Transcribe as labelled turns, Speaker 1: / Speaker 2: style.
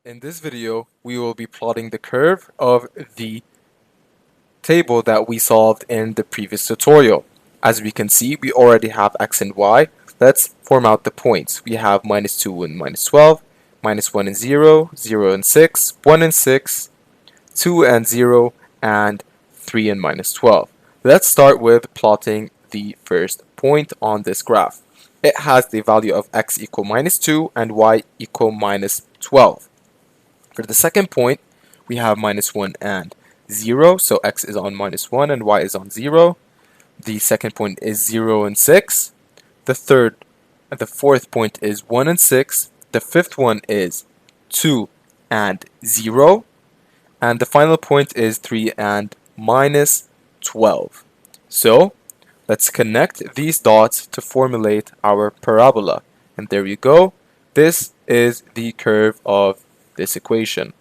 Speaker 1: In this video, we will be plotting the curve of the table that we solved in the previous tutorial. As we can see, we already have x and y. Let's form out the points. We have minus 2 and minus 12, minus 1 and 0, 0 and 6, 1 and 6, 2 and 0, and 3 and minus 12. Let's start with plotting the first point on this graph. It has the value of x equal minus 2 and y equal minus 12. For the second point, we have minus 1 and 0, so x is on minus 1 and y is on 0. The second point is 0 and 6. The fourth point is 1 and 6. The fifth one is 2 and 0. And the final point is 3 and minus 12. So, let's connect these dots to formulate our parabola. And there you go. This is the curve of this equation.